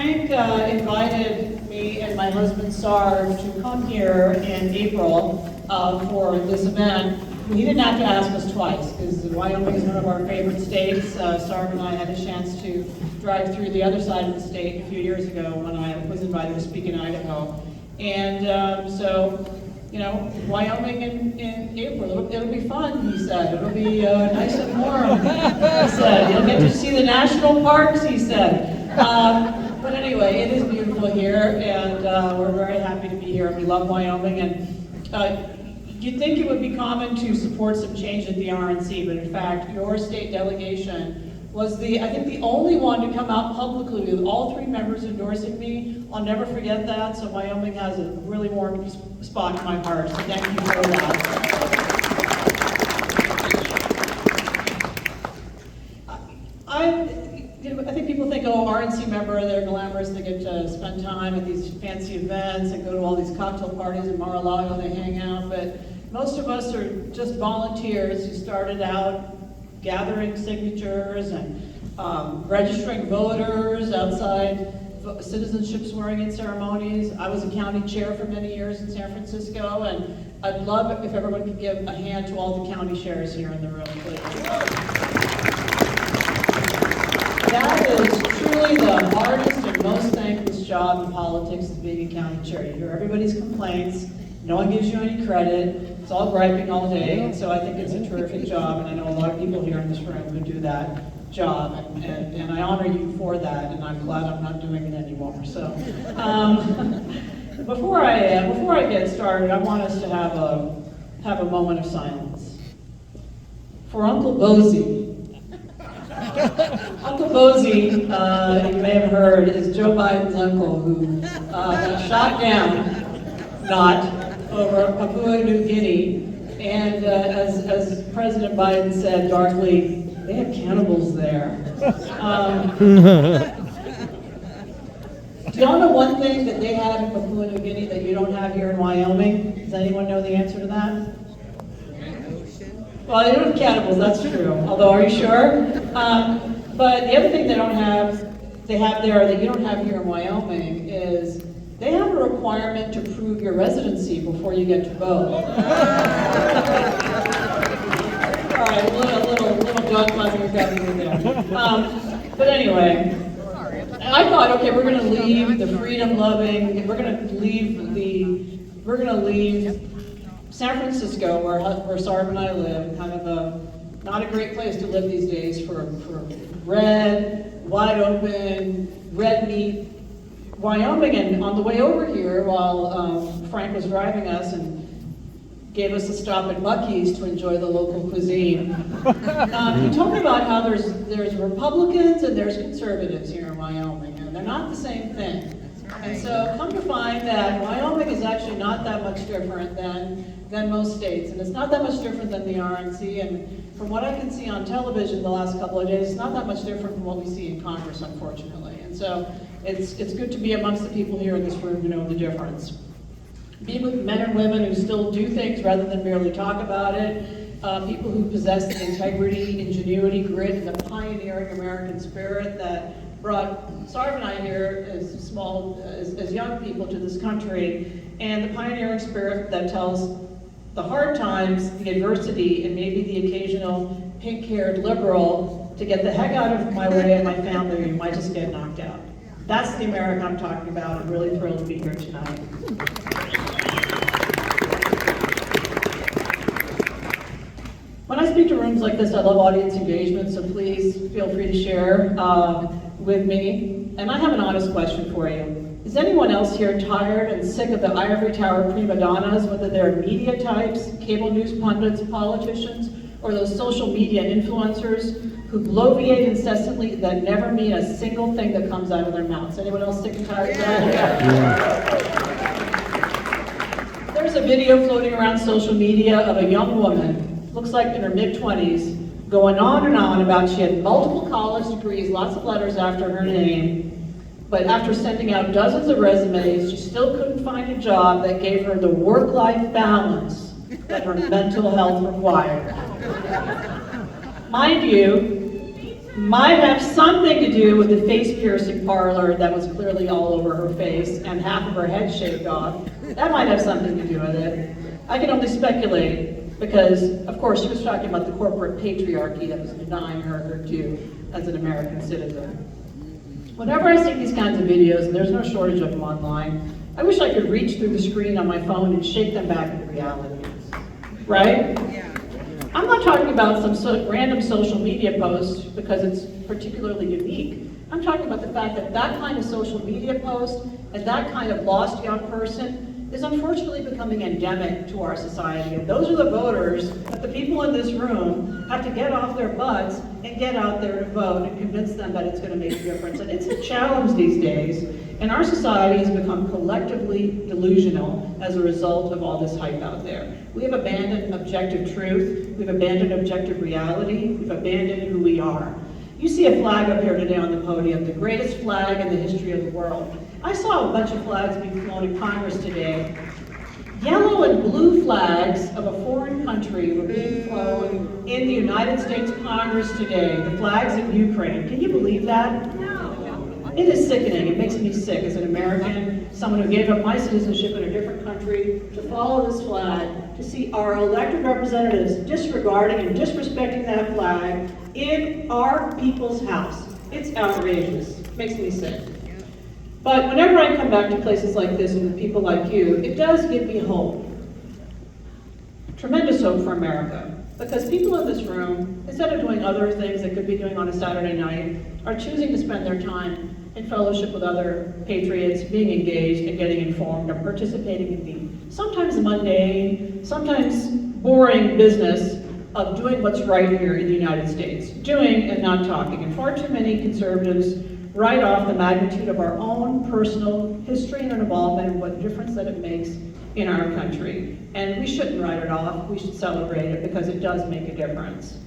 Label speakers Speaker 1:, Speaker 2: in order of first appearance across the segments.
Speaker 1: Frank invited me and my husband Sarge to come here in April for this event. He didn't have to ask us twice, because Wyoming is one of our favorite states. Sarge and I had a chance to drive through the other side of the state a few years ago when I was invited to speak in Idaho. And so, you know, Wyoming in April, it'll be fun, he said. It'll be nice and warm, he said. You'll get to see the national parks, he said. But anyway, it is beautiful here, and we're very happy to be here. We love Wyoming, and you'd think it would be common to support some change at the RNC, but in fact, your state delegation was I think the only one to come out publicly with all 3 members endorsing me. I'll never forget that, so Wyoming has a really warm spot in my heart, so thank you for that. I think people think, oh, RNC member, they're glamorous, they get to spend time at these fancy events and go to all these cocktail parties in Mar-a-Lago, they hang out, but most of us are just volunteers who started out gathering signatures and registering voters outside citizenship swearing-in ceremonies. I was a county chair for many years in San Francisco, and I'd love it if everyone could give a hand to all the county chairs here in the room, please. That is truly the hardest and most thankless job in politics, is being a county chair. You hear everybody's complaints, no one gives you any credit, it's all griping all day, and so I think it's a terrific job, and I know a lot of people here in this room who do that job, and I honor you for that, and I'm glad I'm not doing it anymore. So, before I get started, I want us to have a moment of silence for Uncle Bosie. Uncle Bosie, you may have heard, is Joe Biden's uncle who got shot down, over Papua New Guinea, and as President Biden said darkly, they have cannibals there. Do y'all know one thing that they have in Papua New Guinea that you don't have here in Wyoming? Does anyone know the answer to that? Well, they don't have cannibals, that's true. Although, are you sure? But the other thing they have there that you don't have here in Wyoming is they have a requirement to prove your residency before you get to vote. All right, a little dog buzzing is happening there. But anyway, I thought, okay, we're going to leave the freedom-loving, we're going to leave San Francisco, where Sarb and I live, kind of not a great place to live these days for red, wide open, red meat. Wyoming, and on the way over here, while Frank was driving us and gave us a stop at Buc-ee's to enjoy the local cuisine, he told me about how there's Republicans and there's conservatives here in Wyoming, and they're not the same thing. And so come to find that Wyoming is actually not that much different than most states, and it's not that much different than the RNC, and from what I can see on television the last couple of days, it's not that much different from what we see in Congress, unfortunately. And so it's good to be amongst the people here in this room who know the difference. Be with men and women who still do things rather than merely talk about it, people who possess the integrity, ingenuity, grit, and the pioneering American spirit that brought Sarv and I here as young people to this country, and the pioneering spirit that tells the hard times, the adversity, and maybe the occasional pink-haired liberal to get the heck out of my way and my family, or you might just get knocked out. That's the America I'm talking about. I'm really thrilled to be here tonight. When I speak to rooms like this, I love audience engagement, so please feel free to share with me. And I have an honest question for you. Is anyone else here tired and sick of the ivory tower prima donnas, whether they're media types, cable news pundits, politicians, or those social media influencers who bloviate incessantly that never mean a single thing that comes out of their mouths? Anyone else sick and tired of that? Yeah. There's a video floating around social media of a young woman, looks like in her mid-20s, going on and on about she had multiple college degrees, lots of letters after her name, but after sending out dozens of resumes, she still couldn't find a job that gave her the work-life balance that her mental health required. Mind you, might have something to do with the face piercing parlor that was clearly all over her face and half of her head shaved off. That might have something to do with it. I can only speculate because, of course, she was talking about the corporate patriarchy that was denying her her due as an American citizen. Whenever I see these kinds of videos, and there's no shortage of them online, I wish I could reach through the screen on my phone and shake them back into reality, right? Yeah. I'm not talking about some random social media post because it's particularly unique. I'm talking about the fact that that kind of social media post and that kind of lost young person is unfortunately becoming endemic to our society. And those are the voters that the people in this room have to get off their butts and get out there to vote and convince them that it's going to make a difference. And it's a challenge these days. And our society has become collectively delusional as a result of all this hype out there. We have abandoned objective truth. We've abandoned objective reality. We've abandoned who we are. You see a flag up here today on the podium, the greatest flag in the history of the world. I saw a bunch of flags being flown in Congress today. Yellow and blue flags of a foreign country were being flown in the United States Congress today, the flags of Ukraine. Can you believe that? It is sickening. It makes me sick as an American, someone who gave up my citizenship in a different country, to follow this flag, to see our elected representatives disregarding and disrespecting that flag in our people's house. It's outrageous. It makes me sick. But whenever I come back to places like this and with people like you, it does give me hope. Tremendous hope for America. Because people in this room, instead of doing other things they could be doing on a Saturday night, are choosing to spend their time in fellowship with other patriots, being engaged and getting informed and participating in the sometimes mundane, sometimes boring business of doing what's right here in the United States. Doing and not talking. And far too many conservatives write off the magnitude of our own personal history and involvement and what difference that it makes in our country. And we shouldn't write it off, we should celebrate it because it does make a difference.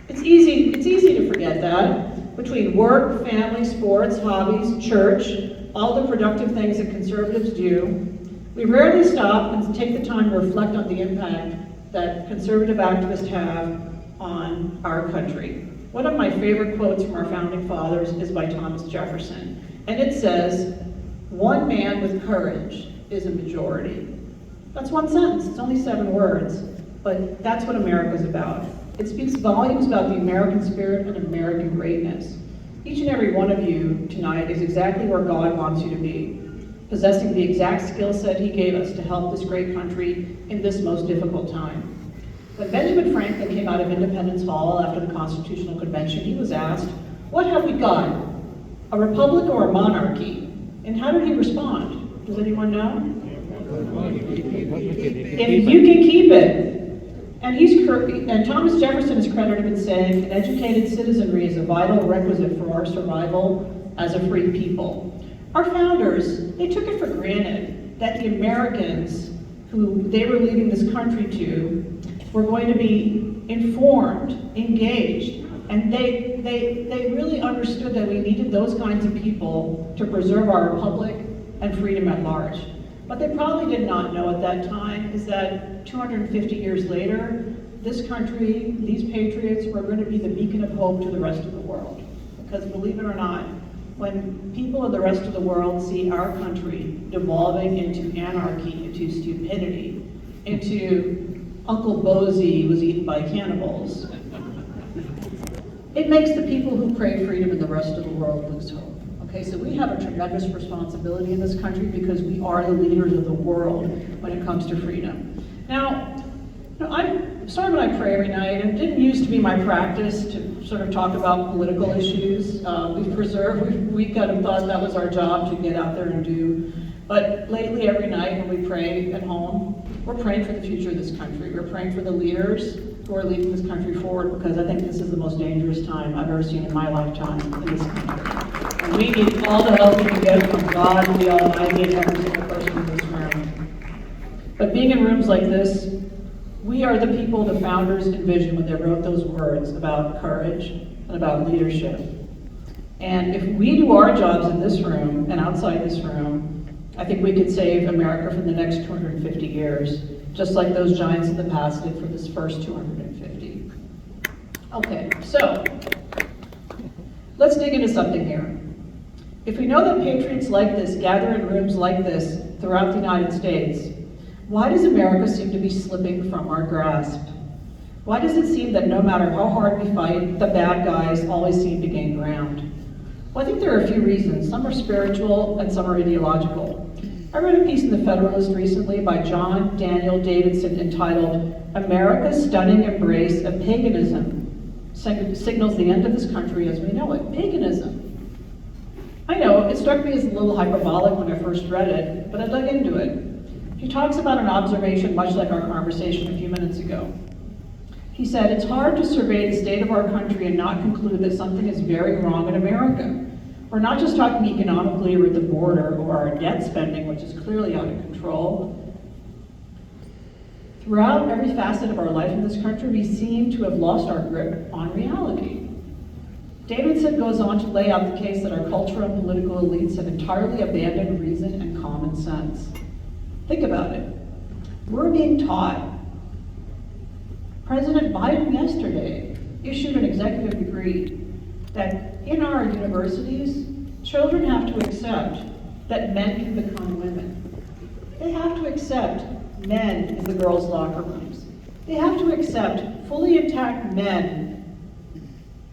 Speaker 1: It's easy to forget that. Between work, family, sports, hobbies, church, all the productive things that conservatives do, we rarely stop and take the time to reflect on the impact that conservative activists have on our country. One of my favorite quotes from our founding fathers is by Thomas Jefferson, and it says, "One man with courage is a majority." That's one sentence, it's only 7 words, but that's what America's about. It speaks volumes about the American spirit and American greatness. Each and every one of you tonight is exactly where God wants you to be, possessing the exact skill set He gave us to help this great country in this most difficult time. When Benjamin Franklin came out of Independence Hall after the Constitutional Convention, he was asked, "What have we got? A republic or a monarchy?" And how did he respond? Does anyone know? If you can keep it. And Thomas Jefferson is credited with saying, "An educated citizenry is a vital requisite for our survival as a free people." Our founders, they took it for granted that the Americans who they were leaving this country to were going to be informed, engaged, and they really understood that we needed those kinds of people to preserve our republic and freedom at large. What they probably did not know at that time is that 250 years later, this country, these patriots, were going to be the beacon of hope to the rest of the world. Because believe it or not, when people of the rest of the world see our country devolving into anarchy, into stupidity, into Uncle Bosie was eaten by cannibals, it makes the people who crave freedom in the rest of the world lose hope. Okay, so we have a tremendous responsibility in this country because we are the leaders of the world when it comes to freedom. Now, I'm sorry when I pray every night, and it didn't used to be my practice to sort of talk about political issues. We kind of thought that was our job to get out there and do. But lately, every night when we pray at home, we're praying for the future of this country. We're praying for the leaders who are leading this country forward, because I think this is the most dangerous time I've ever seen in my lifetime in this country. And we need all the help we can get from God, the Almighty, and every single person in this room. But being in rooms like this, we are the people the founders envisioned when they wrote those words about courage and about leadership. And if we do our jobs in this room and outside this room, I think we could save America for the next 250 years, just like those giants in the past did for this first 250. Okay, so let's dig into something here. If we know that patriots like this gather in rooms like this throughout the United States, why does America seem to be slipping from our grasp? Why does it seem that no matter how hard we fight, the bad guys always seem to gain ground? Well, I think there are a few reasons. Some are spiritual and some are ideological. I read a piece in The Federalist recently by John Daniel Davidson entitled, "America's Stunning Embrace of Paganism Signals the End of this Country as We Know It." Paganism. I know, it struck me as a little hyperbolic when I first read it, but I dug into it. He talks about an observation much like our conversation a few minutes ago. He said, "It's hard to survey the state of our country and not conclude that something is very wrong in America. We're not just talking economically or at the border or our debt spending, which is clearly out of control. Throughout every facet of our life in this country, we seem to have lost our grip on reality." Davidson goes on to lay out the case that our cultural and political elites have entirely abandoned reason and common sense. Think about it. We're being taught. President Biden yesterday issued an executive decree that in our universities, children have to accept that men can become women. They have to accept men in the girls' locker rooms. They have to accept fully intact men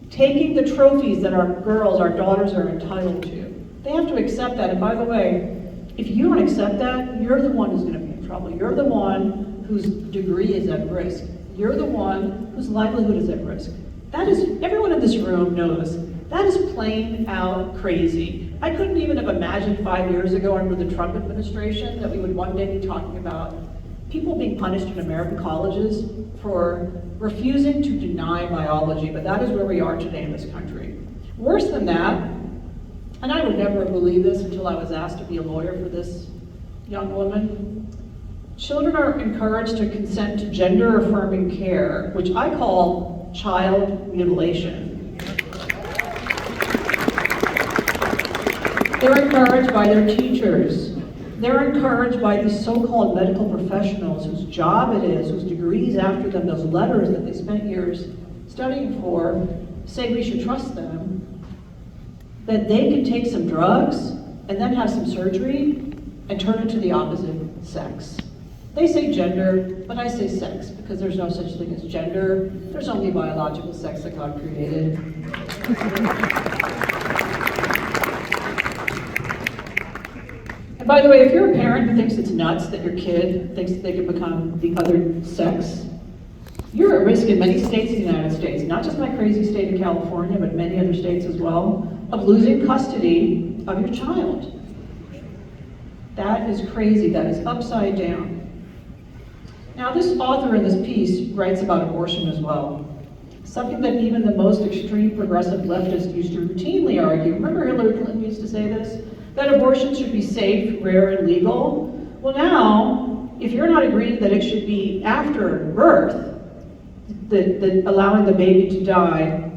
Speaker 1: taking the trophies that our girls, our daughters are entitled to. They have to accept that. And by the way, if you don't accept that, you're the one who's going to be in trouble. You're the one whose degree is at risk. You're the one whose livelihood is at risk. That is, everyone in this room knows, that is plain out crazy. I couldn't even have imagined 5 years ago under the Trump administration that we would one day be talking about people being punished in American colleges for refusing to deny biology, but that is where we are today in this country. Worse than that, and I would never believe this until I was asked to be a lawyer for this young woman, children are encouraged to consent to gender-affirming care, which I call child mutilation. They're encouraged by their teachers. They're encouraged by these so-called medical professionals whose job it is, whose degrees after them, those letters that they spent years studying for, say we should trust them, that they can take some drugs and then have some surgery and turn into the opposite sex. They say gender, but I say sex because there's no such thing as gender. There's only biological sex that God created. And by the way, if you're a parent who thinks it's nuts that your kid thinks that they can become the other sex, you're at risk in many states in the United States, not just my crazy state of California, but many other states as well, of losing custody of your child. That is crazy. That is upside down. Now, this author in this piece writes about abortion as well. Something that even the most extreme progressive leftists used to routinely argue. Remember Hillary Clinton used to say this? That abortion should be safe, rare, and legal. Well now, if you're not agreeing that it should be after birth, allowing the baby to die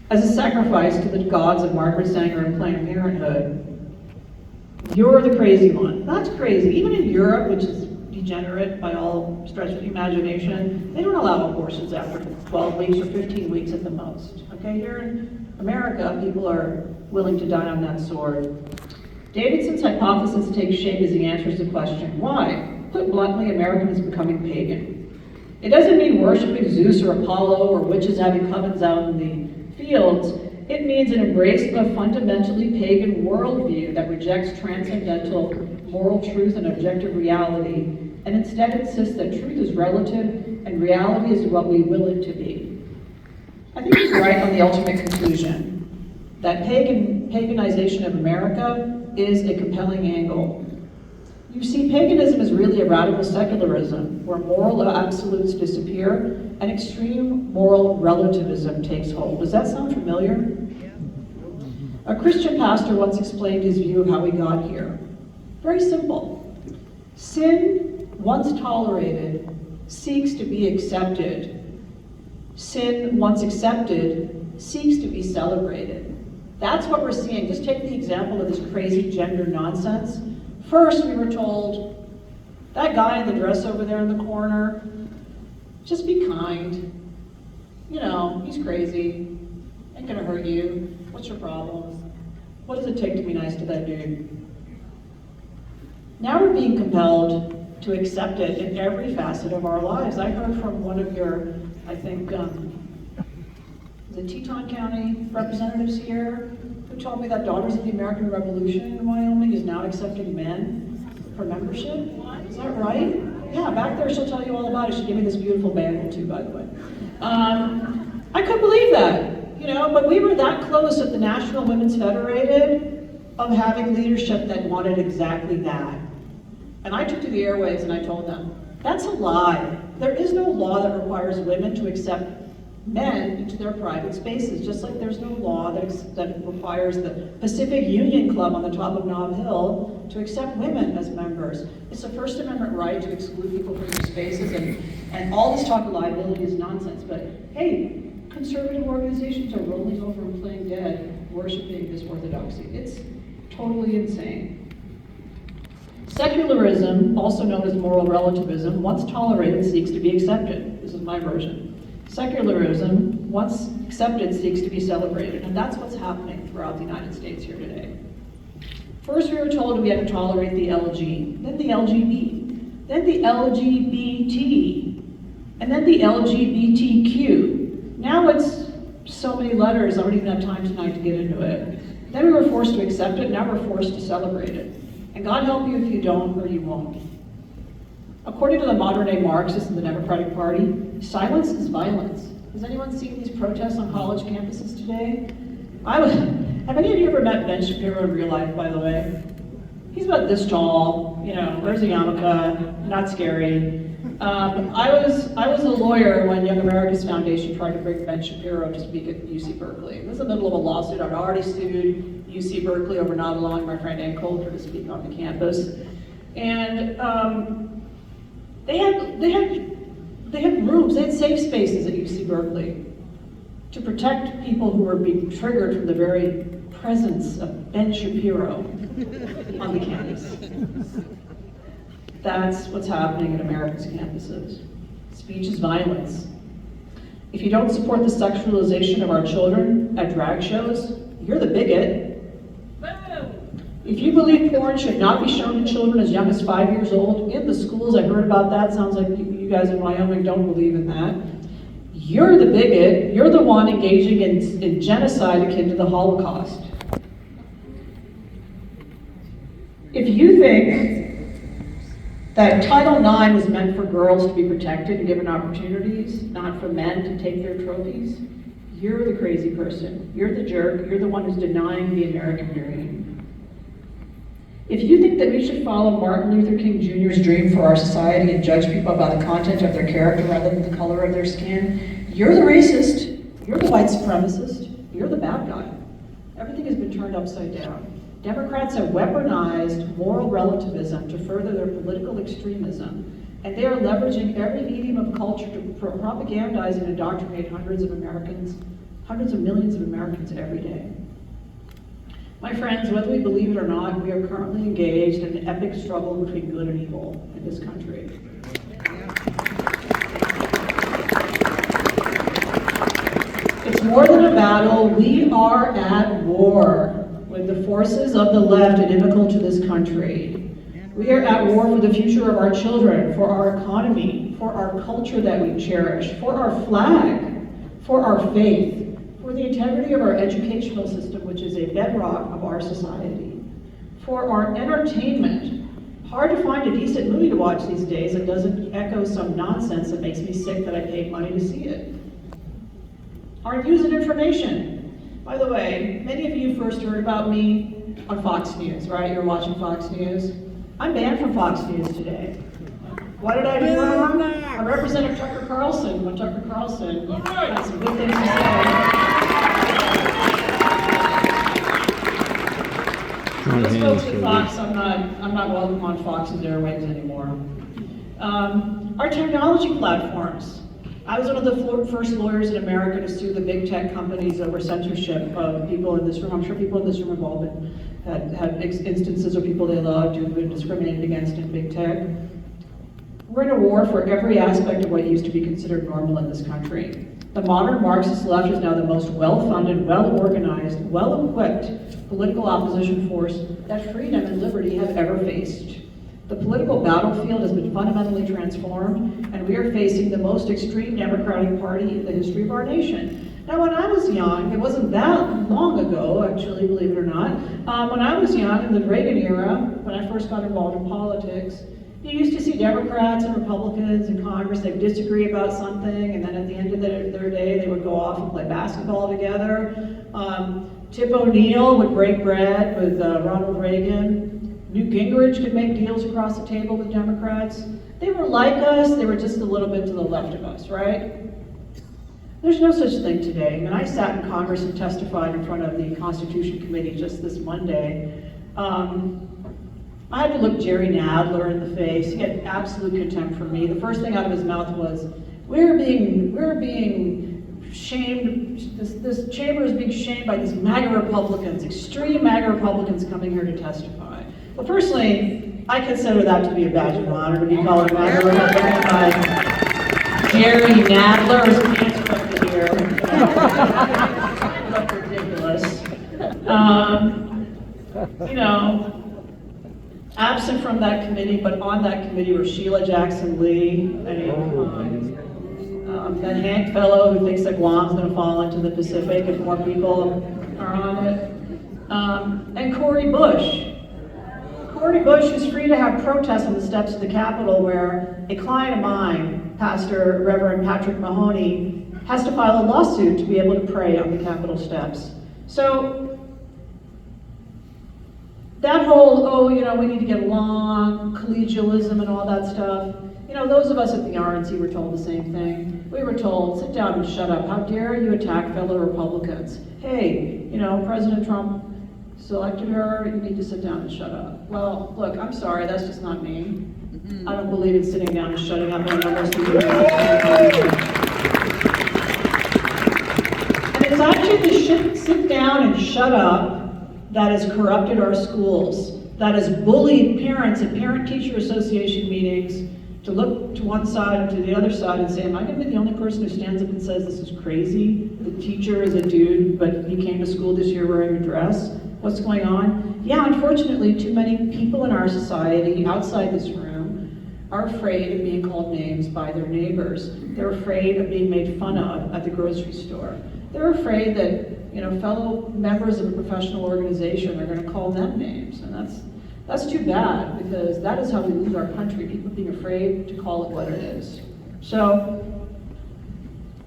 Speaker 1: as a sacrifice to the gods of Margaret Sanger and Planned Parenthood, you're the crazy one. That's crazy. Even in Europe, which is degenerate by all stretch of the imagination, they don't allow abortions after 12 weeks or 15 weeks at the most. Okay, here in America, people are willing to die on that sword. Davidson's hypothesis takes shape as he answers the question, why? Put bluntly, America is becoming pagan. It doesn't mean worshiping Zeus or Apollo or witches having covens out in the fields. It means an embrace of a fundamentally pagan worldview that rejects transcendental moral truth and objective reality, and instead insists that truth is relative and reality is what we will it to be. I think he's right on the ultimate conclusion, that paganization of America is a compelling angle. You see, paganism is really a radical secularism where moral absolutes disappear and extreme moral relativism takes hold. Does that sound familiar? A Christian pastor once explained his view of how we got here. Very simple. Sin, once tolerated, seeks to be accepted. Sin, once accepted, seeks to be celebrated. That's what we're seeing. Just take the example of this crazy gender nonsense. First, we were told, that guy in the dress over there in the corner, just be kind. You know, he's crazy, ain't gonna hurt you. What's your problem? What does it take to be nice to that dude? Now we're being compelled to accept it in every facet of our lives. I heard from one of your, I think, the Teton County representatives here, who told me that Daughters of the American Revolution in Wyoming is now accepting men for membership. Is that right? Yeah, back there she'll tell you all about it. She gave me this beautiful bagel too, by the way. I couldn't believe that, you know, but we were that close at the National Women's Federated of having leadership that wanted exactly that. And I took to the airwaves and I told them, that's a lie. There is no law that requires women to accept men into their private spaces, just like there's no law that requires the Pacific Union Club on the top of Nob Hill to accept women as members. It's a First Amendment right to exclude people from their spaces, and all this talk of liability is nonsense. But hey, conservative organizations are rolling over and playing dead, worshiping this orthodoxy. It's totally insane. Secularism, also known as moral relativism, once tolerated seeks to be accepted. This is my version. Secularism, once accepted, seeks to be celebrated, and that's what's happening throughout the United States here today. First, we were told we had to tolerate the LG, then the LGB, then the LGBT, and then the LGBTQ. Now it's so many letters, I don't even have time tonight to get into it. Then we were forced to accept it, now we're forced to celebrate it. And God help you if you don't or you won't. According to the modern-day Marxists in the Democratic Party, silence is violence. Has anyone seen these protests on college campuses today? Have any of you ever met Ben Shapiro in real life, by the way? He's about this tall, you know, wears a yarmulke, not scary. I was a lawyer when Young America's Foundation tried to bring Ben Shapiro to speak at UC Berkeley. It was in the middle of a lawsuit. I'd already sued UC Berkeley over not allowing my friend Ann Coulter to speak on the campus. And they had rooms, they had safe spaces at UC Berkeley to protect people who were being triggered from the very presence of Ben Shapiro on the campus. That's what's happening at America's campuses. Speech is violence. If you don't support the sexualization of our children at drag shows, you're the bigot. If you believe porn should not be shown to children as young as 5 years old in the schools, I heard about that, sounds like you guys in Wyoming don't believe in that. You're the bigot, you're the one engaging in genocide akin to the Holocaust. If you think that Title IX was meant for girls to be protected and given opportunities, not for men to take their trophies, you're the crazy person. You're the jerk, you're the one who's denying the American dream. If you think that we should follow Martin Luther King Jr.'s dream for our society and judge people by the content of their character rather than the color of their skin, you're the racist, you're the white supremacist, you're the bad guy. Everything has been turned upside down. Democrats have weaponized moral relativism to further their political extremism, and they are leveraging every medium of culture to propagandize and indoctrinate hundreds of millions of Americans every day. My friends, whether we believe it or not, we are currently engaged in an epic struggle between good and evil in this country. It's more than a battle, we are at war with the forces of the left inimical to this country. We are at war for the future of our children, for our economy, for our culture that we cherish, for our flag, for our faith, for the integrity of our educational system, which is a bedrock of our society, for our entertainment. Hard to find a decent movie to watch these days that doesn't echo some nonsense that makes me sick that I paid money to see it. Our news and information. By the way, many of you first heard about me on Fox News, right? You're watching Fox News. I'm banned from Fox News today. What did I do wrong? I represented Tucker Carlson when Tucker Carlson had some good things to say. Let's go to Fox. I'm not welcome on Fox's airwaves anymore. Our technology platforms. I was one of the first lawyers in America to sue the big tech companies over censorship of people in this room. I'm sure people in this room have all had instances of people they loved who've been discriminated against in big tech. We're in a war for every aspect of what used to be considered normal in this country. The modern Marxist left is now the most well-funded, well-organized, well-equipped political opposition force that freedom and liberty have ever faced. The political battlefield has been fundamentally transformed, and we are facing the most extreme Democratic Party in the history of our nation. Now, when I was young, it wasn't that long ago, actually, believe it or not, when I was young, in the Reagan era, when I first got involved in politics, you used to see Democrats and Republicans in Congress, they'd disagree about something, and then at the end of their day, they would go off and play basketball together. Tip O'Neill would break bread with Ronald Reagan. Newt Gingrich could make deals across the table with Democrats. They were like us, they were just a little bit to the left of us, right? There's no such thing today. When I sat in Congress and testified in front of the Constitution Committee just this Monday, I had to look Jerry Nadler in the face. He had absolute contempt for me. The first thing out of his mouth was, we're being shamed, this chamber is being shamed by these MAGA Republicans, extreme MAGA Republicans coming here to testify. Well, personally, I consider that to be a badge of honor to be called a MAGA Republican by Jerry Nadler is cancer up to here. That's ridiculous. You know, absent from that committee, but on that committee were Sheila Jackson Lee, that Hank fellow who thinks that Guam's going to fall into the Pacific if more people are on it, and Cori Bush. Cori Bush is free to have protests on the steps of the Capitol where a client of mine, Pastor Reverend Patrick Mahoney, has to file a lawsuit to be able to pray on the Capitol steps. So that whole, oh, you know, we need to get along, collegialism and all that stuff, you know, those of us at the RNC were told the same thing. We were told, sit down and shut up. How dare you attack fellow Republicans? Hey, you know, President Trump selected her, you need to sit down and shut up. Well, look, I'm sorry, that's just not me. I don't believe in sitting down and shutting up on numbers to do. And it's actually the sit down and shut up that has corrupted our schools, that has bullied parents at Parent-Teacher Association meetings to look to one side and to the other side and say, am I going to be the only person who stands up and says this is crazy? The teacher is a dude, but he came to school this year wearing a dress. What's going on? Yeah, unfortunately, too many people in our society outside this room are afraid of being called names by their neighbors. They're afraid of being made fun of at the grocery store. They're afraid that, you know, fellow members of a professional organization are going to call them names, and that's too bad, because that is how we lose our country, people being afraid to call it what it is. So,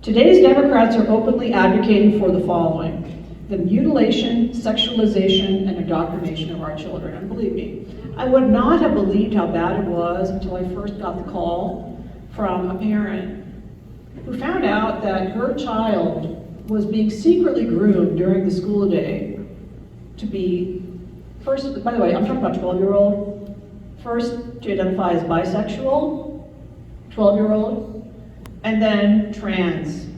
Speaker 1: today's Democrats are openly advocating for the following: the mutilation, sexualization, and indoctrination of our children. And believe me, I would not have believed how bad it was until I first got the call from a parent who found out that her child was being secretly groomed during the school day to be, first, by the way, I'm talking about 12-year-old, first to identify as bisexual, 12-year-old, and then trans.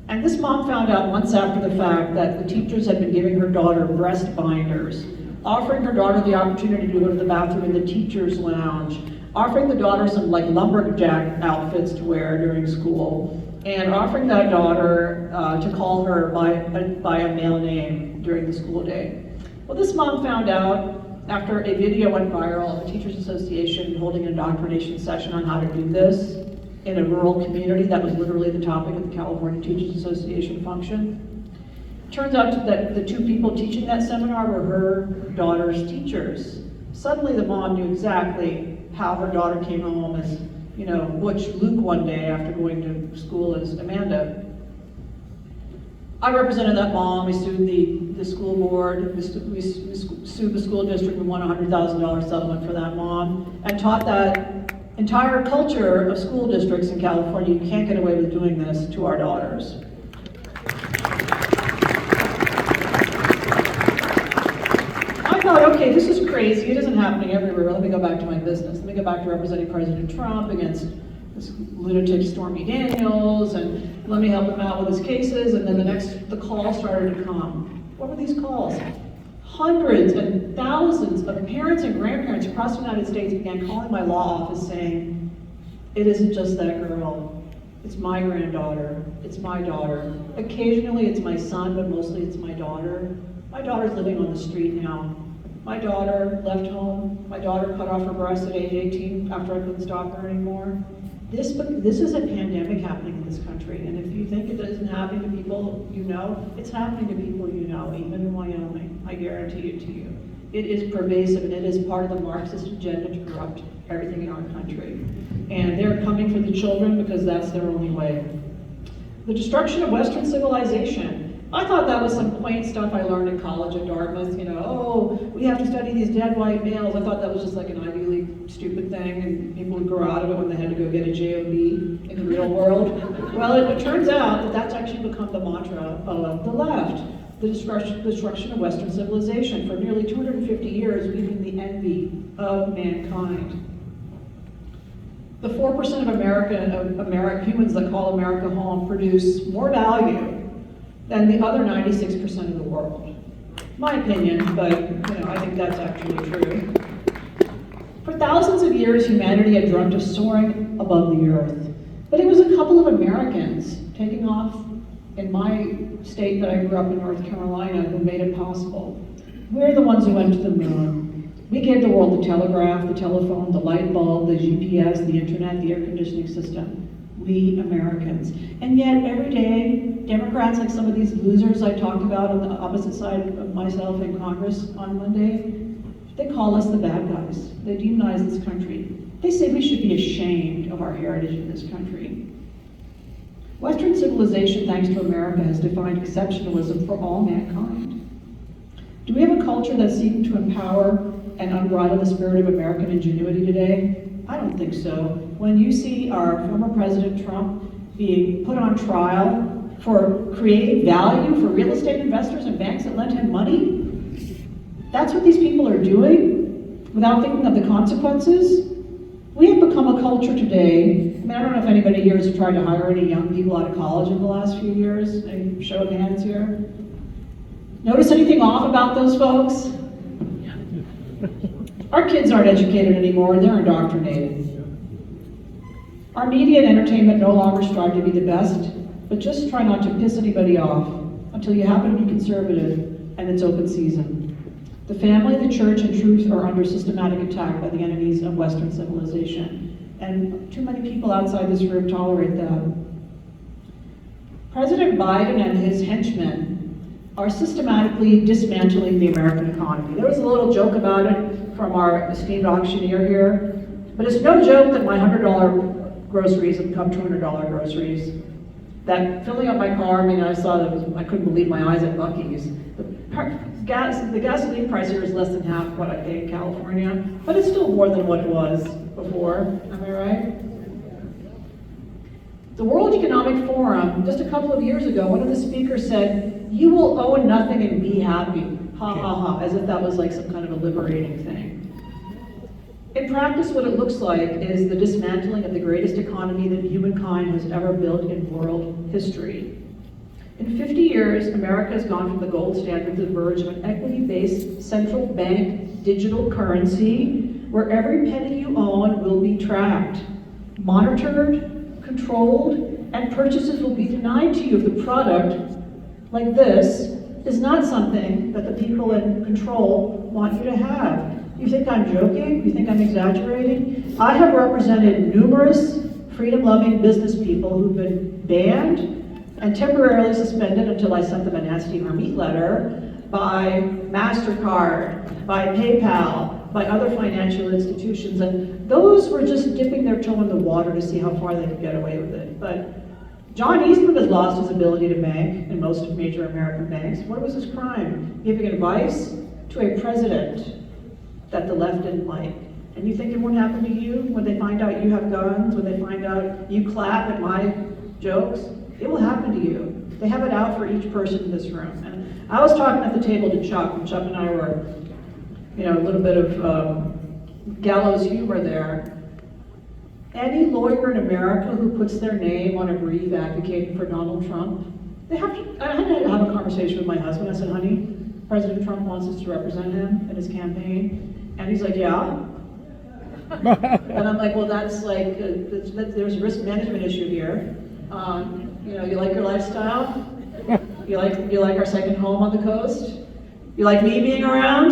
Speaker 1: And this mom found out months after the fact that the teachers had been giving her daughter breast binders, offering her daughter the opportunity to go to the bathroom in the teacher's lounge, offering the daughter some like lumberjack outfits to wear during school, and offering that daughter to call her by a male name during the school day. Well, this mom found out after a video went viral of a teachers association holding an indoctrination session on how to do this in a rural community. That was literally the topic of the California Teachers Association function. Turns out that the two people teaching that seminar were her daughter's teachers. Suddenly the mom knew exactly how her daughter came home as, you know, Butch Luke one day after going to school as Amanda. I represented that mom. We sued the school board. We sued the school district and won a $100,000 settlement for that mom, and taught that entire culture of school districts in California, you can't get away with doing this to our daughters. I thought, okay, this is crazy. It isn't happening everywhere. Let me go back to my business. Let me go back to representing President Trump against this lunatic Stormy Daniels, and let me help him out with his cases. And then the calls started to come. What were these calls? Hundreds and thousands of parents and grandparents across the United States began calling my law office saying, it isn't just that girl. It's my granddaughter. It's my daughter. Occasionally it's my son, but mostly it's my daughter. My daughter's living on the street now. My daughter left home. My daughter cut off her breast at age 18 after I couldn't stop her anymore. This is a pandemic happening in this country, and if you think it isn't happening to people you know, it's happening to people you know, even in Wyoming. I guarantee it to you. It is pervasive, and it is part of the Marxist agenda to corrupt everything in our country. And they're coming for the children because that's their only way. The destruction of Western civilization. I thought that was some quaint stuff I learned in college at Dartmouth, you know, oh, we have to study these dead white males. I thought that was just like an Ivy League stupid thing, and people would grow out of it when they had to go get a JOB in the real world. Well, it turns out that that's actually become the mantra of the left. The destruction of Western civilization. For nearly 250 years, we've been the envy of mankind. The 4% of humans that call America home produce more value than the other 96% of the world. My opinion, but I think that's actually true. For thousands of years, humanity had dreamt of soaring above the earth. But it was a couple of Americans taking off in my state that I grew up in, North Carolina, who made it possible. We're the ones who went to the moon. We gave the world the telegraph, the telephone, the light bulb, the GPS, the internet, the air conditioning system. We Americans. And yet every day, Democrats, like some of these losers I talked about on the opposite side of myself in Congress on Monday, they call us the bad guys. They demonize this country. They say we should be ashamed of our heritage in this country. Western civilization, thanks to America, has defined exceptionalism for all mankind. Do we have a culture that's seeking to empower and unbridle the spirit of American ingenuity today? I don't think so. When you see our former President Trump being put on trial for creating value for real estate investors and banks that lent him money, that's what these people are doing without thinking of the consequences. We have become a culture today. I don't know if anybody here has tried to hire any young people out of college in the last few years. Any show of hands here? Notice anything off about those folks? Our kids aren't educated anymore, they're indoctrinated. Our media and entertainment no longer strive to be the best, but just try not to piss anybody off until you happen to be conservative and it's open season. The family, the church, and truth are under systematic attack by the enemies of Western civilization. And too many people outside this room tolerate that. President Biden and his henchmen are systematically dismantling the American economy. There was a little joke about it from our esteemed auctioneer here, but it's no joke that my $100 groceries have become $200 groceries. That filling up my car, I saw that I couldn't believe my eyes at Buc-ee's. The gasoline price here is less than half what I pay in California, but it's still more than what it was before, am I right? The World Economic Forum, just a couple of years ago, one of the speakers said, "You will own nothing and be happy." Ha ha ha, as if that was like some kind of a liberating thing. In practice, what it looks like is the dismantling of the greatest economy that humankind has ever built in world history. In 50 years, America has gone from the gold standard to the verge of an equity-based central bank digital currency where every penny you own will be tracked, monitored, controlled, and purchases will be denied to you if the product, like this, is not something that the people in control want you to have. You think I'm joking? You think I'm exaggerating? I have represented numerous freedom-loving business people who've been banned and temporarily suspended until I sent them a nasty Harmeet letter by MasterCard, by PayPal, by other financial institutions, and those were just dipping their toe in the water to see how far they could get away with it. But John Eastman has lost his ability to bank in most major American banks. What was his crime? Giving advice to a president that the left didn't like. And you think it won't happen to you when they find out you have guns, when they find out you clap at my jokes? It will happen to you. They have it out for each person in this room. And I was talking at the table to Chuck, and Chuck and I were, a little bit of gallows humor there. Any lawyer in America who puts their name on a brief advocating for Donald Trump, I had to have a conversation with my husband. I said, honey, President Trump wants us to represent him in his campaign. And he's like, yeah. And I'm like, well, that's like, there's a risk management issue here. You like your lifestyle? You like our second home on the coast? You like me being around?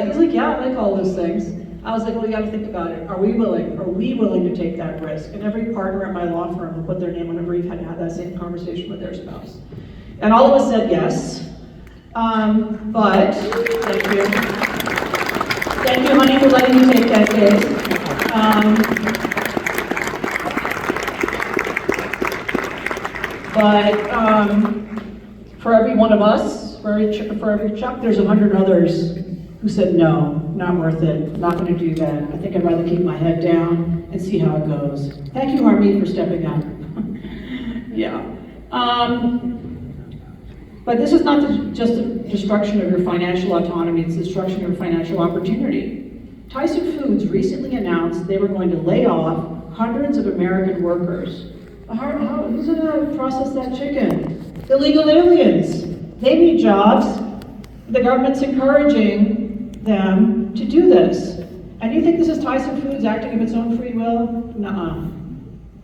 Speaker 1: He's like, yeah, I like all those things. I was like, well, you got to think about it. Are we willing to take that risk? And every partner at my law firm will put their name whenever you've had to have that same conversation with their spouse. And all of us said yes. But thank you. Thank you, honey, for letting me take that case. For every one of us, for every Chuck, there's 100 others who said, no, not worth it, not going to do that. I think I'd rather keep my head down and see how it goes. Thank you, Harmeet, for stepping up. Yeah. But this is not just the destruction of your financial autonomy, it's the destruction of your financial opportunity. Tyson Foods recently announced they were going to lay off hundreds of American workers. Who's going to process that chicken? Illegal aliens. They need jobs. The government's encouraging them to do this. And you think this is Tyson Foods acting of its own free will? Nuh-uh.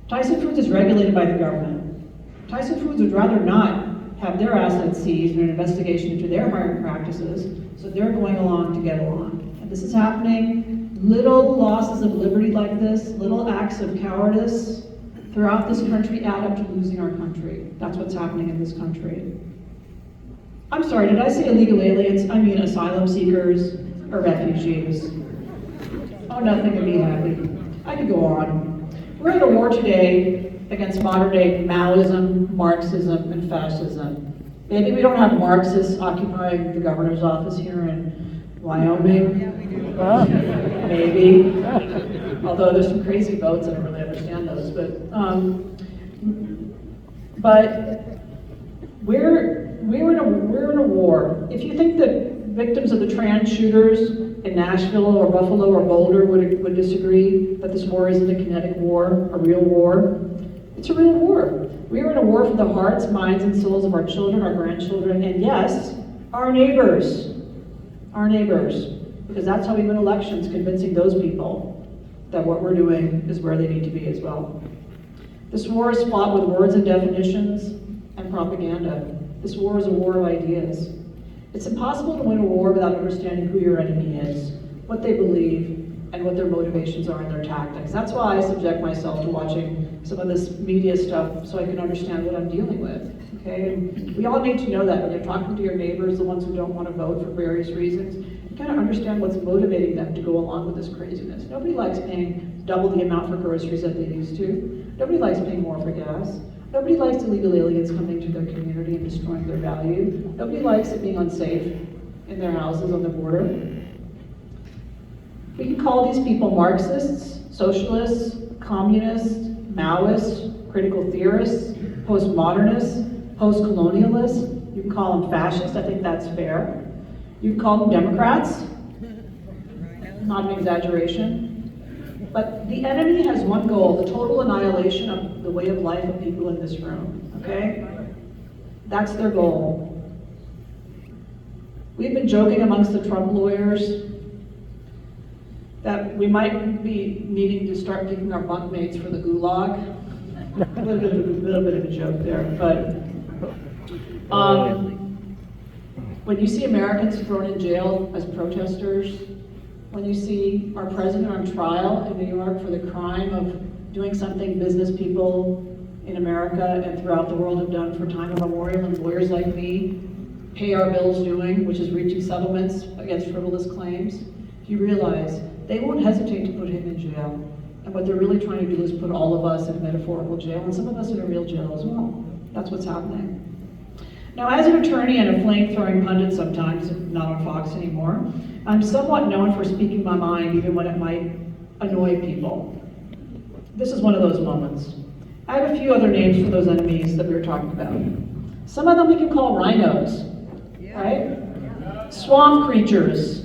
Speaker 1: Tyson Foods is regulated by the government. Tyson Foods would rather not have their assets seized in an investigation into their hiring practices, so they're going along to get along. And this is happening. Little losses of liberty like this, little acts of cowardice throughout this country add up to losing our country. That's what's happening in this country. I'm sorry, did I say illegal aliens? I mean asylum seekers or refugees. Oh, nothing to be happy. I could go on. We're in a war today against modern day Maoism, Marxism, and fascism. Maybe we don't have Marxists occupying the governor's office here in Wyoming. Maybe. Although there's some crazy votes, I don't really understand those. But we're in a war. If you think that victims of the trans shooters in Nashville or Buffalo or Boulder would disagree that this war isn't a kinetic war, a real war, it's a real war. We are in a war for the hearts, minds, and souls of our children, our grandchildren, and yes, our neighbors. Our neighbors. Because that's how we win elections, convincing those people that what we're doing is where they need to be as well. This war is fought with words and definitions and propaganda. This war is a war of ideas. It's impossible to win a war without understanding who your enemy is, what they believe, and what their motivations are and their tactics. That's why I subject myself to watching some of this media stuff so I can understand what I'm dealing with. Okay, and we all need to know that when you're talking to your neighbors, the ones who don't want to vote for various reasons, you kind of understand what's motivating them to go along with this craziness. Nobody likes paying double the amount for groceries that they used to. Nobody likes paying more for gas. Nobody likes illegal aliens coming to their community and destroying their value. Nobody likes it being unsafe in their houses on the border. We can call these people Marxists, socialists, communists, Maoists, critical theorists, postmodernists, post-colonialists. You can call them fascists, I think that's fair. You can call them Democrats, not an exaggeration. But the enemy has one goal, the total annihilation of the way of life of people in this room, okay? That's their goal. We've been joking amongst the Trump lawyers that we might be needing to start picking our bunkmates for the gulag. A little bit of a joke there, but when you see Americans thrown in jail as protesters, when you see our president on trial in New York for the crime of doing something business people in America and throughout the world have done for time immemorial, and lawyers like me pay our bills doing, which is reaching settlements against frivolous claims, you realize they won't hesitate to put him in jail. And what they're really trying to do is put all of us in metaphorical jail, and some of us in a real jail as well. That's what's happening. Now, as an attorney and a flame-throwing pundit sometimes, not on Fox anymore, I'm somewhat known for speaking my mind even when it might annoy people. This is one of those moments. I have a few other names for those enemies that we were talking about. Some of them we can call rhinos, right? Swamp creatures,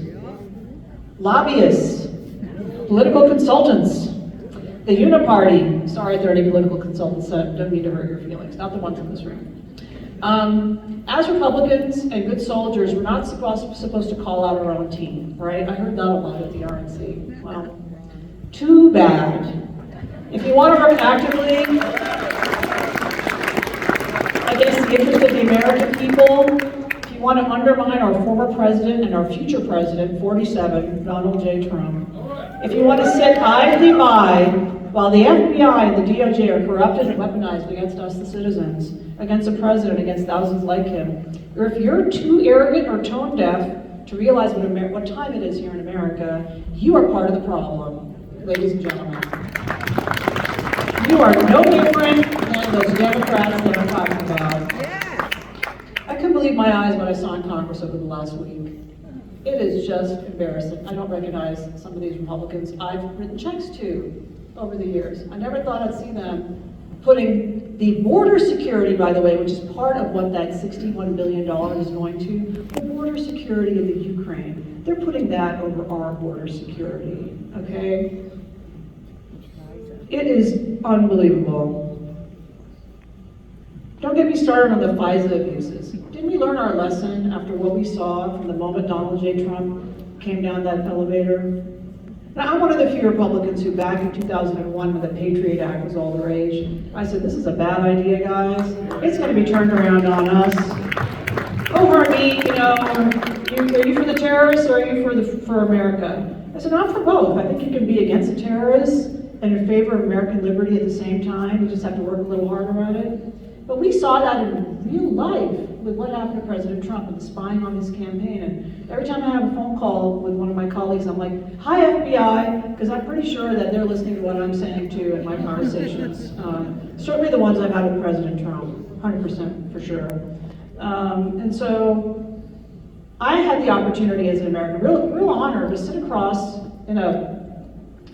Speaker 1: lobbyists, political consultants, the Uniparty. Sorry if there are any political consultants, don't mean to hurt your feelings, not the ones in this room. As Republicans and good soldiers, we're not supposed to call out our own team, right? I heard that a lot at the RNC. Well, too bad. If you want to work actively against the interest of the American people, if you want to undermine our former president and our future president, 47, Donald J. Trump, if you want to sit idly by while the FBI and the DOJ are corrupted and weaponized against us, the citizens, against the president, against thousands like him, or if you're too arrogant or tone deaf to realize what time it is here in America, you are part of the problem, ladies and gentlemen. You are no different than those Democrats that I'm talking about. I couldn't believe my eyes when I saw in Congress over the last week. It is just embarrassing. I don't recognize some of these Republicans I've written checks to over the years. I never thought I'd see them putting the border security, by the way, which is part of what that $61 billion is going to, the border security in the Ukraine. They're putting that over our border security, okay? It is unbelievable. Don't get me started on the FISA abuses. Didn't we learn our lesson after what we saw from the moment Donald J. Trump came down that elevator? Now, I'm one of the few Republicans who back in 2001 when the Patriot Act was all the rage, I said, this is a bad idea, guys. It's going to be turned around on us. Oh, Harmeet, are you for the terrorists or are you for America? I said, I'm for both. I think you can be against the terrorists and in favor of American liberty at the same time. You just have to work a little harder at it. But we saw that in real life with what happened to President Trump and the spying on his campaign. And every time I have a phone call with one of my colleagues, I'm like, hi FBI, because I'm pretty sure that they're listening to what I'm saying too in my conversations. Certainly the ones I've had with President Trump, 100% for sure. And so I had the opportunity as an American, real honor to sit across in a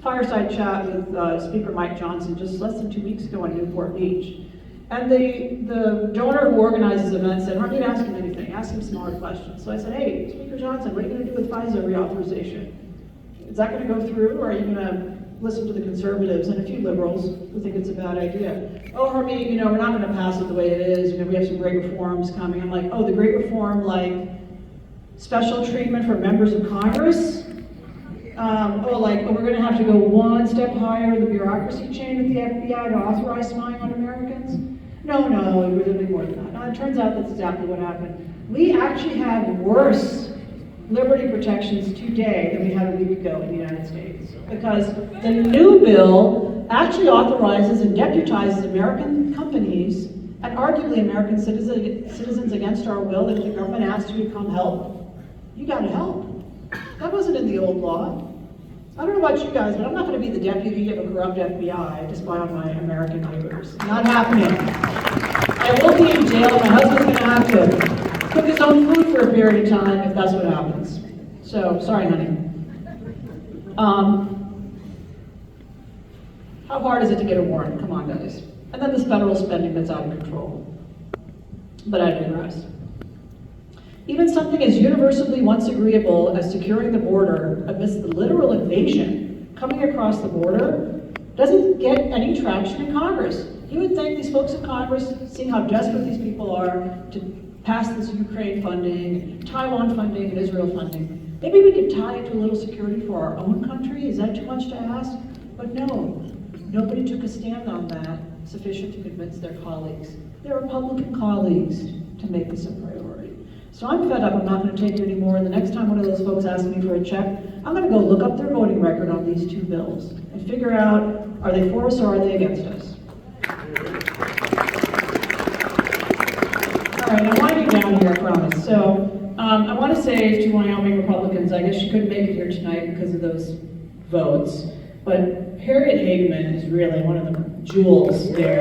Speaker 1: fireside chat with Speaker Mike Johnson just less than 2 weeks ago in Newport Beach. And the donor who organizes the event said, Harmeet, ask him anything, ask him some hard questions. So I said, hey, Speaker Johnson, what are you going to do with FISA reauthorization? Is that going to go through, or are you going to listen to the conservatives and a few liberals who think it's a bad idea? Oh, Harmeet, we're not going to pass it the way it is. We have some great reforms coming. I'm like, oh, the great reform, like special treatment for members of Congress? We're going to have to go one step higher in the bureaucracy chain at the FBI to authorize spying on Americans? No, it would be more than that. No, it turns out that's exactly what happened. We actually have worse liberty protections today than we had a week ago in the United States. Because the new bill actually authorizes and deputizes American companies and arguably American citizens against our will. If the government asks you to come help, you gotta help. That wasn't in the old law. I don't know about you guys, but I'm not going to be the deputy of a corrupt FBI to spy on my American neighbors. Not happening. I will be in jail. My husband's going to have to cook his own food for a period of time if that's what happens. So, sorry, honey. How hard is it to get a warrant? Come on, guys. And then this federal spending that's out of control. But I digress. Even something as universally once agreeable as securing the border amidst the literal invasion coming across the border doesn't get any traction in Congress. You would think these folks in Congress, seeing how desperate these people are to pass this Ukraine funding, Taiwan funding, and Israel funding, maybe we could tie it to a little security for our own country. Is that too much to ask? But no, nobody took a stand on that sufficient to convince their colleagues, their Republican colleagues, to make this a priority. So I'm fed up, I'm not going to take it anymore, and the next time one of those folks asks me for a check, I'm going to go look up their voting record on these two bills and figure out, are they for us or are they against us? All right, I'm winding down here, I promise. So I want to say to Wyoming Republicans, I guess she couldn't make it here tonight because of those votes, but Harriet Hageman is really one of the jewels there.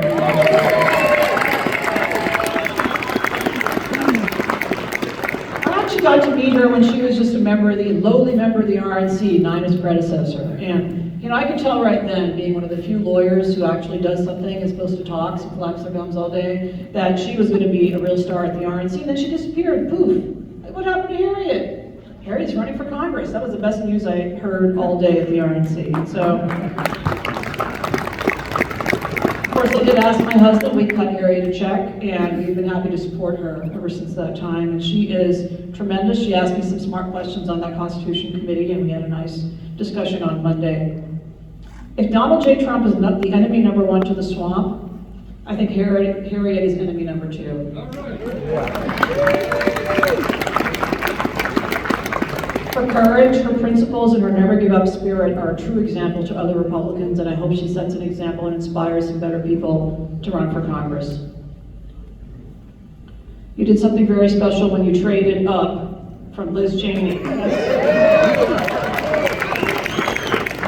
Speaker 1: Got to meet her when she was just a lowly member of the RNC, Nina's predecessor. And I could tell right then, being one of the few lawyers who actually does something, is supposed to talk, and flaps their gums all day, that she was going to be a real star at the RNC. And then she disappeared, poof. What happened to Harriet? Harriet's running for Congress. That was the best news I heard all day at the RNC. So. Of course, I did ask my husband, we cut Harriet a check, and we've been happy to support her ever since that time. And she is tremendous. She asked me some smart questions on that Constitution Committee, and we had a nice discussion on Monday. If Donald J. Trump is not the enemy number one to the swamp, I think Harriet is enemy number two. Her courage, her principles, and her never give up spirit are a true example to other Republicans, and I hope she sets an example and inspires some better people to run for Congress. You did something very special when you traded up from Liz Cheney.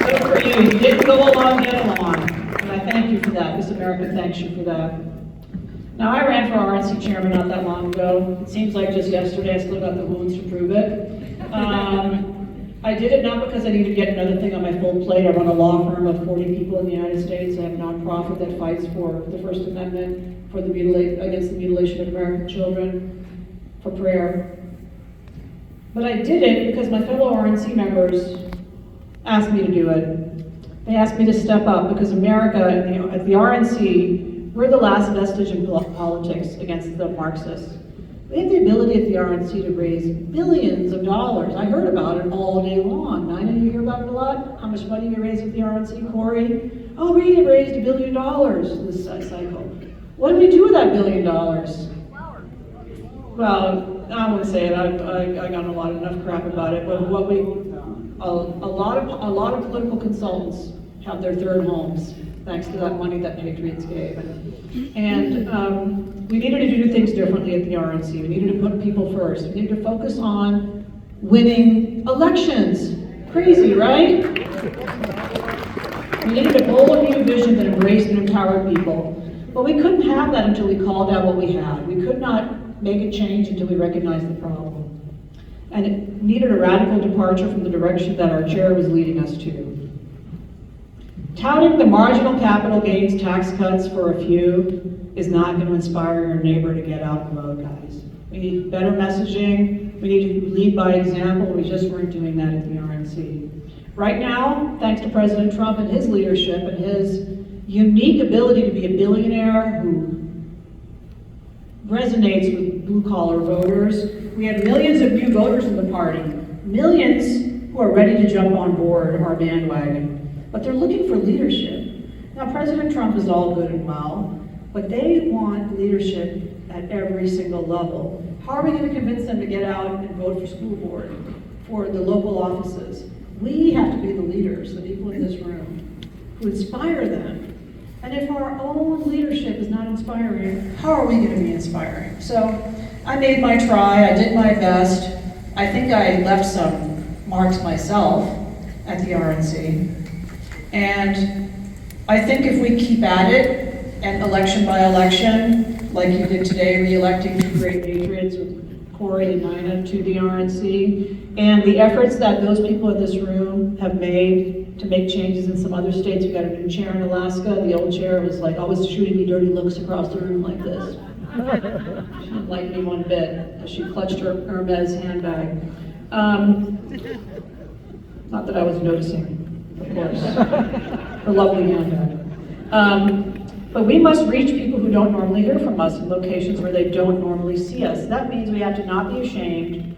Speaker 1: Good for you. You didn't go along, get along. And I thank you for that. This America thanks you for that. Now, I ran for RNC chairman not that long ago. It seems like just yesterday. I still got the wounds to prove it. I did it not because I needed yet another thing on my full plate. I run a law firm of 40 people in the United States. I have a nonprofit that fights for the First Amendment, for the against the mutilation of American children, for prayer. But I did it because my fellow RNC members asked me to do it. They asked me to step up because America, at the RNC, we're the last vestige in politics against the Marxists. We have the ability at the RNC to raise billions of dollars. I heard about it all day long. Nina, you hear about it a lot? How much money we raised at the RNC, Corey? Oh, we raised $1 billion this cycle. What did we do with that $1 billion? Well, I won't say it. I got enough crap about it. But a lot of political consultants have their third homes thanks to that money that Patriots gave. And we needed to do things differently at the RNC. We needed to put people first. We needed to focus on winning elections. Crazy, right? We needed a bold new vision that embraced and empowered people. But we couldn't have that until we called out what we had. We could not make a change until we recognized the problem. And it needed a radical departure from the direction that our chair was leading us to. Touting the marginal capital gains tax cuts for a few is not going to inspire your neighbor to get out and vote, guys. We need better messaging. We need to lead by example. We just weren't doing that at the RNC. Right now, thanks to President Trump and his leadership and his unique ability to be a billionaire who resonates with blue-collar voters, we have millions of new voters in the party, millions who are ready to jump on board our bandwagon. But they're looking for leadership. Now, President Trump is all good and well, but they want leadership at every single level. How are we going to convince them to get out and vote for school board, for the local offices? We have to be the leaders, the people in this room, who inspire them. And if our own leadership is not inspiring, how are we going to be inspiring? So I made my try, I did my best. I think I left some marks myself at the RNC. And I think if we keep at it, and election by election, like you did today, re-electing two great patriots with Corey and Nina to the RNC, and the efforts that those people in this room have made to make changes in some other states. We got a new chair in Alaska. The old chair was like always shooting me dirty looks across the room like this. She didn't like me one bit as she clutched her Hermes handbag. Not that I was noticing, of course. Her lovely handbag. But we must reach people who don't normally hear from us in locations where they don't normally see us. That means we have to not be ashamed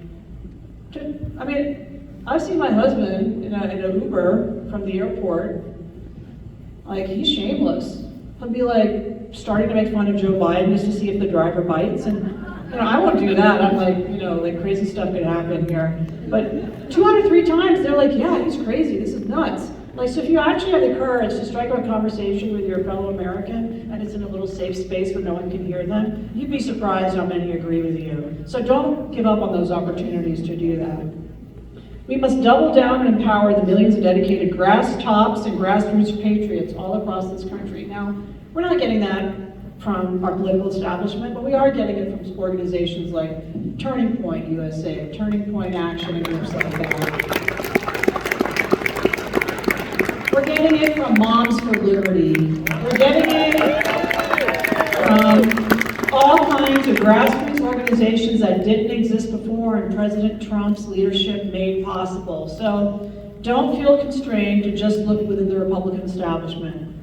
Speaker 1: I've seen my husband in an Uber from the airport. Like, he's shameless. He'll be like starting to make fun of Joe Biden just to see if the driver bites. And I won't do that. I'm like, crazy stuff could happen here. But 2 out of 3 times, they're like, yeah, he's crazy. This is nuts. Like, so if you actually have the courage to strike up a conversation with your fellow American, and it's in a little safe space where no one can hear them, you'd be surprised how many agree with you. So don't give up on those opportunities to do that. We must double down and empower the millions of dedicated grass tops and grassroots patriots all across this country. Now, we're not getting that from our political establishment, but we are getting it from organizations like Turning Point USA, Turning Point Action, and groups like that. We're getting it from Moms for Liberty. We're getting it from all kinds of grassroots organizations that didn't exist before and President Trump's leadership made possible. So don't feel constrained to just look within the Republican establishment.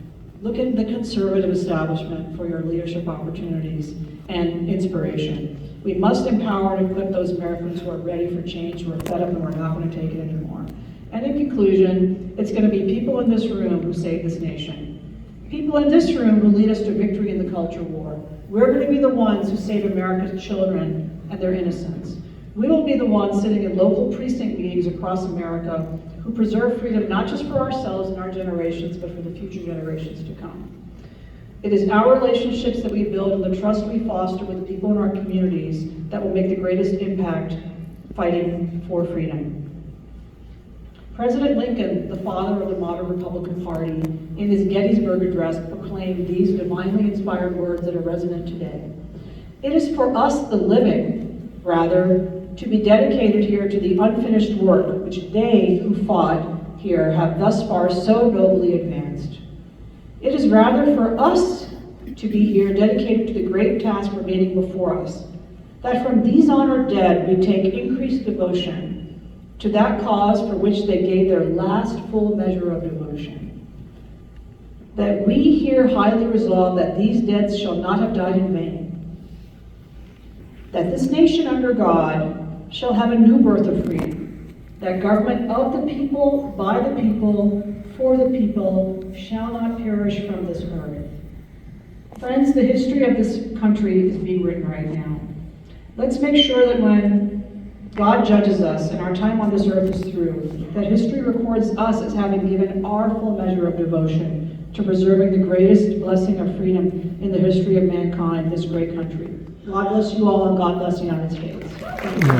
Speaker 1: Look at the conservative establishment for your leadership opportunities and inspiration. We must empower and equip those Americans who are ready for change, who are fed up and we're not going to take it anymore. And in conclusion, it's going to be people in this room who save this nation. People in this room who lead us to victory in the culture war. We're going to be the ones who save America's children and their innocence. We will be the ones sitting in local precinct meetings across America who preserve freedom not just for ourselves and our generations, but for the future generations to come. It is our relationships that we build and the trust we foster with the people in our communities that will make the greatest impact fighting for freedom. President Lincoln, the father of the modern Republican Party, in his Gettysburg Address proclaimed these divinely inspired words that are resonant today. It is for us, the living, rather, to be dedicated here to the unfinished work which they who fought here have thus far so nobly advanced. It is rather for us to be here dedicated to the great task remaining before us, that from these honored dead we take increased devotion to that cause for which they gave their last full measure of devotion. That we here highly resolve that these dead shall not have died in vain. That this nation under God shall have a new birth of freedom. That government of the people, by the people, for the people, shall not perish from this earth. Friends, the history of this country is being written right now. Let's make sure that when God judges us and our time on this earth is through, that history records us as having given our full measure of devotion to preserving the greatest blessing of freedom in the history of mankind, this great country. God bless you all, and God bless the United States. Thank you.